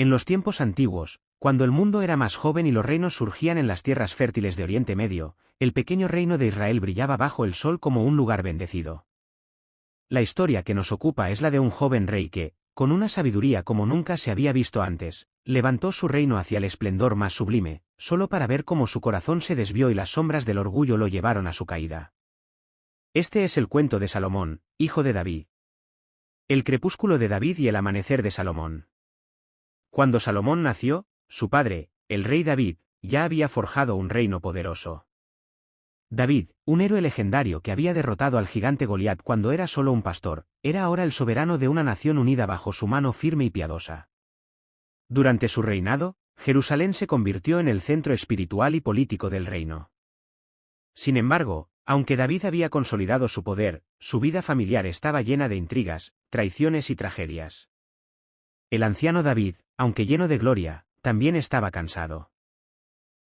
En los tiempos antiguos, cuando el mundo era más joven y los reinos surgían en las tierras fértiles de Oriente Medio, el pequeño reino de Israel brillaba bajo el sol como un lugar bendecido. La historia que nos ocupa es la de un joven rey que, con una sabiduría como nunca se había visto antes, levantó su reino hacia el esplendor más sublime, solo para ver cómo su corazón se desvió y las sombras del orgullo lo llevaron a su caída. Este es el cuento de Salomón, hijo de David. El crepúsculo de David y el amanecer de Salomón. Cuando Salomón nació, su padre, el rey David, ya había forjado un reino poderoso. David, un héroe legendario que había derrotado al gigante Goliat cuando era solo un pastor, era ahora el soberano de una nación unida bajo su mano firme y piadosa. Durante su reinado, Jerusalén se convirtió en el centro espiritual y político del reino. Sin embargo, aunque David había consolidado su poder, su vida familiar estaba llena de intrigas, traiciones y tragedias. El anciano David, aunque lleno de gloria, también estaba cansado.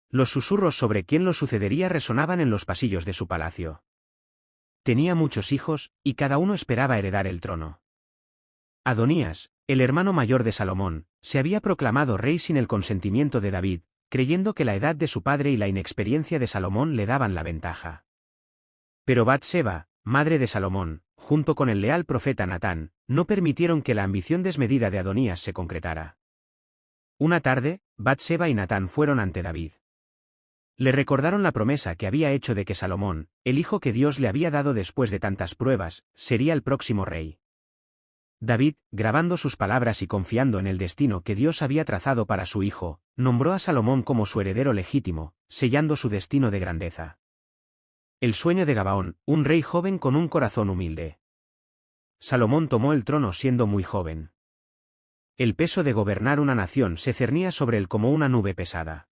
Los susurros sobre quién lo sucedería resonaban en los pasillos de su palacio. Tenía muchos hijos, y cada uno esperaba heredar el trono. Adonías, el hermano mayor de Salomón, se había proclamado rey sin el consentimiento de David, creyendo que la edad de su padre y la inexperiencia de Salomón le daban la ventaja. Pero Batseba, madre de Salomón, junto con el leal profeta Natán, no permitieron que la ambición desmedida de Adonías se concretara. Una tarde, Batseba y Natán fueron ante David. Le recordaron la promesa que había hecho de que Salomón, el hijo que Dios le había dado después de tantas pruebas, sería el próximo rey. David, grabando sus palabras y confiando en el destino que Dios había trazado para su hijo, nombró a Salomón como su heredero legítimo, sellando su destino de grandeza. El sueño de Gabaón, un rey joven con un corazón humilde. Salomón tomó el trono siendo muy joven. El peso de gobernar una nación se cernía sobre él como una nube pesada.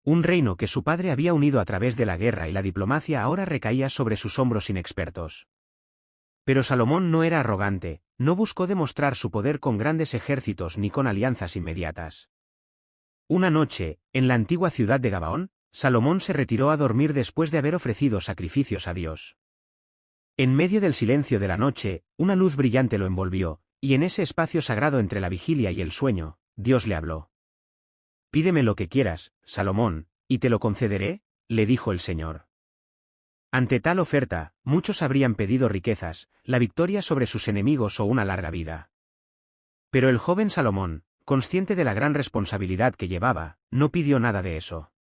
Un reino que su padre había unido a través de la guerra y la diplomacia ahora recaía sobre sus hombros inexpertos. Pero Salomón no era arrogante, no buscó demostrar su poder con grandes ejércitos ni con alianzas inmediatas. Una noche, en la antigua ciudad de Gabaón, Salomón se retiró a dormir después de haber ofrecido sacrificios a Dios. En medio del silencio de la noche, una luz brillante lo envolvió, y en ese espacio sagrado entre la vigilia y el sueño, Dios le habló. «Pídeme lo que quieras, Salomón, y te lo concederé», le dijo el Señor. Ante tal oferta, muchos habrían pedido riquezas, la victoria sobre sus enemigos o una larga vida. Pero el joven Salomón, consciente de la gran responsabilidad que llevaba, no pidió nada de eso.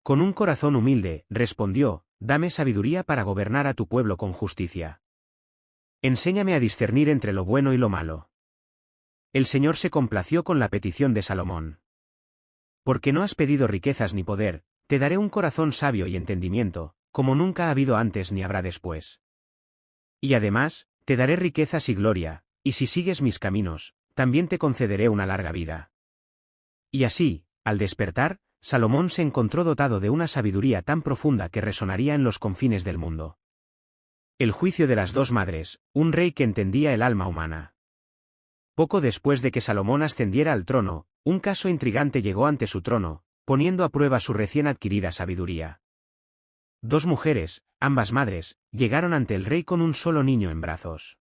Con un corazón humilde, respondió: «Dame sabiduría para gobernar a tu pueblo con justicia. Enséñame a discernir entre lo bueno y lo malo». El Señor se complació con la petición de Salomón. «Porque no has pedido riquezas ni poder, te daré un corazón sabio y entendimiento, como nunca ha habido antes ni habrá después. Y además, te daré riquezas y gloria, y si sigues mis caminos, también te concederé una larga vida». Y así, al despertar, Salomón se encontró dotado de una sabiduría tan profunda que resonaría en los confines del mundo. El juicio de las dos madres, un rey que entendía el alma humana. Poco después de que Salomón ascendiera al trono, un caso intrigante llegó ante su trono, poniendo a prueba su recién adquirida sabiduría. Dos mujeres, ambas madres, llegaron ante el rey con un solo niño en brazos.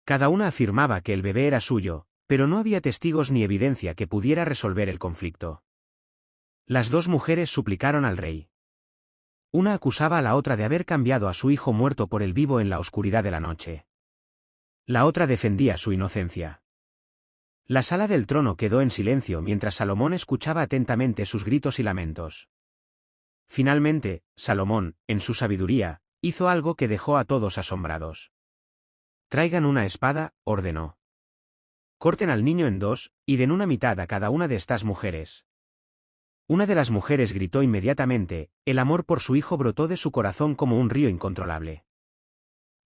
Cada una afirmaba que el bebé era suyo, pero no había testigos ni evidencia que pudiera resolver el conflicto. Las dos mujeres suplicaron al rey. Una acusaba a la otra de haber cambiado a su hijo muerto por el vivo en la oscuridad de la noche. La otra defendía su inocencia. La sala del trono quedó en silencio mientras Salomón escuchaba atentamente sus gritos y lamentos. Finalmente, Salomón, en su sabiduría, hizo algo que dejó a todos asombrados. «Traigan una espada», ordenó. «Corten al niño en dos, y den una mitad a cada una de estas mujeres». Una de las mujeres gritó inmediatamente, el amor por su hijo brotó de su corazón como un río incontrolable.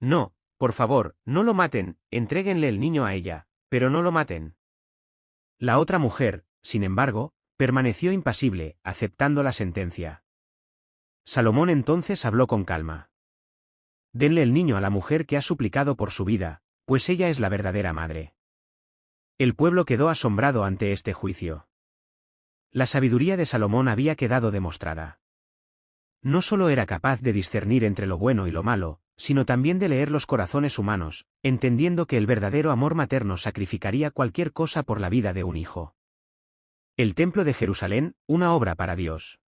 «No, por favor, no lo maten, entréguenle el niño a ella, pero no lo maten». La otra mujer, sin embargo, permaneció impasible, aceptando la sentencia. Salomón entonces habló con calma. «Denle el niño a la mujer que ha suplicado por su vida, pues ella es la verdadera madre». El pueblo quedó asombrado ante este juicio. La sabiduría de Salomón había quedado demostrada. No solo era capaz de discernir entre lo bueno y lo malo, sino también de leer los corazones humanos, entendiendo que el verdadero amor materno sacrificaría cualquier cosa por la vida de un hijo. El Templo de Jerusalén, una obra para Dios.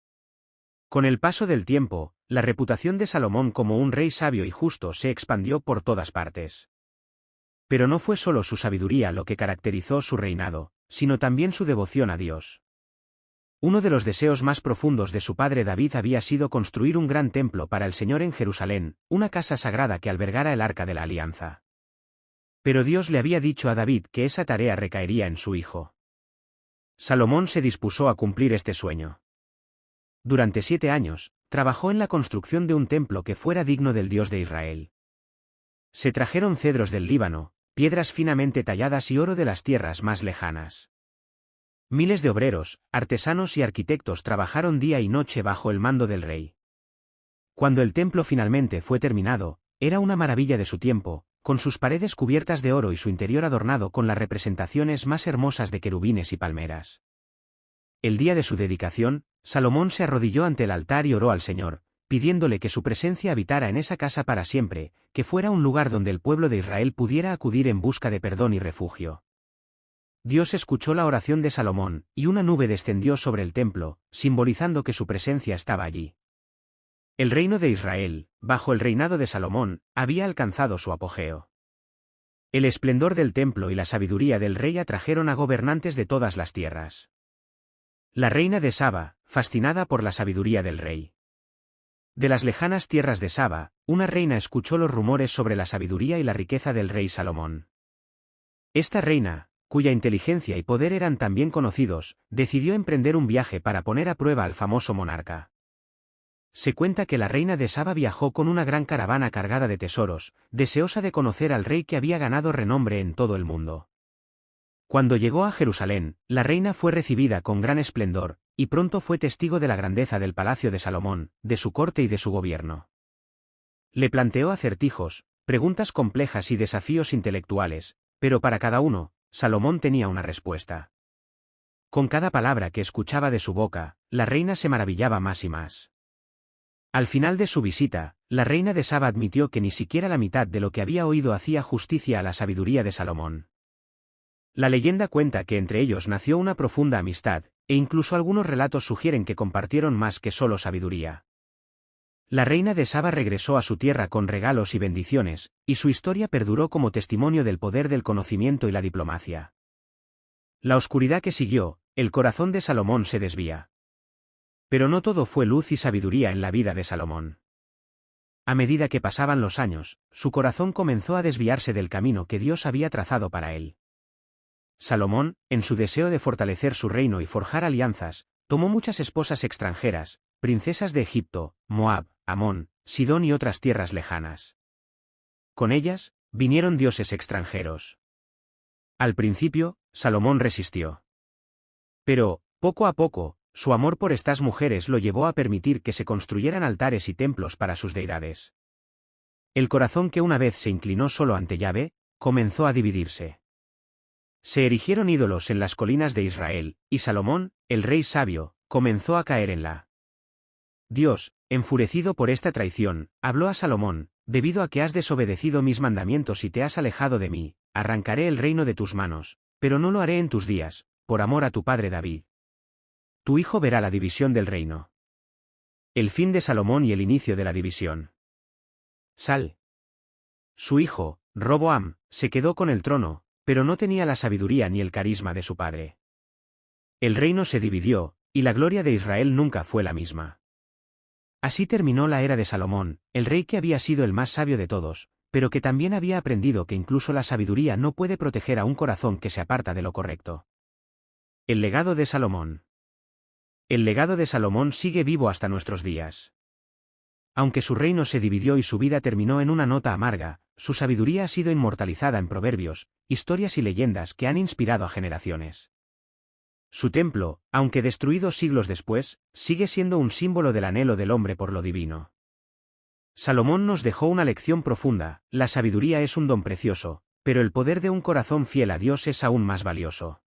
Con el paso del tiempo, la reputación de Salomón como un rey sabio y justo se expandió por todas partes. Pero no fue solo su sabiduría lo que caracterizó su reinado, sino también su devoción a Dios. Uno de los deseos más profundos de su padre David había sido construir un gran templo para el Señor en Jerusalén, una casa sagrada que albergara el Arca de la Alianza. Pero Dios le había dicho a David que esa tarea recaería en su hijo. Salomón se dispuso a cumplir este sueño. Durante 7 años, trabajó en la construcción de un templo que fuera digno del Dios de Israel. Se trajeron cedros del Líbano, piedras finamente talladas y oro de las tierras más lejanas. Miles de obreros, artesanos y arquitectos trabajaron día y noche bajo el mando del rey. Cuando el templo finalmente fue terminado, era una maravilla de su tiempo, con sus paredes cubiertas de oro y su interior adornado con las representaciones más hermosas de querubines y palmeras. El día de su dedicación, Salomón se arrodilló ante el altar y oró al Señor, pidiéndole que su presencia habitara en esa casa para siempre, que fuera un lugar donde el pueblo de Israel pudiera acudir en busca de perdón y refugio. Dios escuchó la oración de Salomón, y una nube descendió sobre el templo, simbolizando que su presencia estaba allí. El reino de Israel, bajo el reinado de Salomón, había alcanzado su apogeo. El esplendor del templo y la sabiduría del rey atrajeron a gobernantes de todas las tierras. La reina de Saba, fascinada por la sabiduría del rey. De las lejanas tierras de Saba, una reina escuchó los rumores sobre la sabiduría y la riqueza del rey Salomón. Esta reina, cuya inteligencia y poder eran tan bien conocidos, decidió emprender un viaje para poner a prueba al famoso monarca. Se cuenta que la reina de Saba viajó con una gran caravana cargada de tesoros, deseosa de conocer al rey que había ganado renombre en todo el mundo. Cuando llegó a Jerusalén, la reina fue recibida con gran esplendor, y pronto fue testigo de la grandeza del palacio de Salomón, de su corte y de su gobierno. Le planteó acertijos, preguntas complejas y desafíos intelectuales, pero para cada uno, Salomón tenía una respuesta. Con cada palabra que escuchaba de su boca, la reina se maravillaba más y más. Al final de su visita, la reina de Saba admitió que ni siquiera la mitad de lo que había oído hacía justicia a la sabiduría de Salomón. La leyenda cuenta que entre ellos nació una profunda amistad, e incluso algunos relatos sugieren que compartieron más que solo sabiduría. La reina de Saba regresó a su tierra con regalos y bendiciones, y su historia perduró como testimonio del poder del conocimiento y la diplomacia. La oscuridad que siguió, el corazón de Salomón se desvía. Pero no todo fue luz y sabiduría en la vida de Salomón. A medida que pasaban los años, su corazón comenzó a desviarse del camino que Dios había trazado para él. Salomón, en su deseo de fortalecer su reino y forjar alianzas, tomó muchas esposas extranjeras, princesas de Egipto, Moab, Amón, Sidón y otras tierras lejanas. Con ellas, vinieron dioses extranjeros. Al principio, Salomón resistió. Pero, poco a poco, su amor por estas mujeres lo llevó a permitir que se construyeran altares y templos para sus deidades. El corazón que una vez se inclinó solo ante Yahvé, comenzó a dividirse. Se erigieron ídolos en las colinas de Israel, y Salomón, el rey sabio, comenzó a caer en la. Dios, enfurecido por esta traición, habló a Salomón: debido a que has desobedecido mis mandamientos y te has alejado de mí, arrancaré el reino de tus manos, pero no lo haré en tus días, por amor a tu padre David. Tu hijo verá la división del reino. El fin de Salomón y el inicio de la división. Su hijo, Roboam, se quedó con el trono, pero no tenía la sabiduría ni el carisma de su padre. El reino se dividió, y la gloria de Israel nunca fue la misma. Así terminó la era de Salomón, el rey que había sido el más sabio de todos, pero que también había aprendido que incluso la sabiduría no puede proteger a un corazón que se aparta de lo correcto. El legado de Salomón. El legado de Salomón sigue vivo hasta nuestros días. Aunque su reino se dividió y su vida terminó en una nota amarga, su sabiduría ha sido inmortalizada en proverbios, historias y leyendas que han inspirado a generaciones. Su templo, aunque destruido siglos después, sigue siendo un símbolo del anhelo del hombre por lo divino. Salomón nos dejó una lección profunda: la sabiduría es un don precioso, pero el poder de un corazón fiel a Dios es aún más valioso.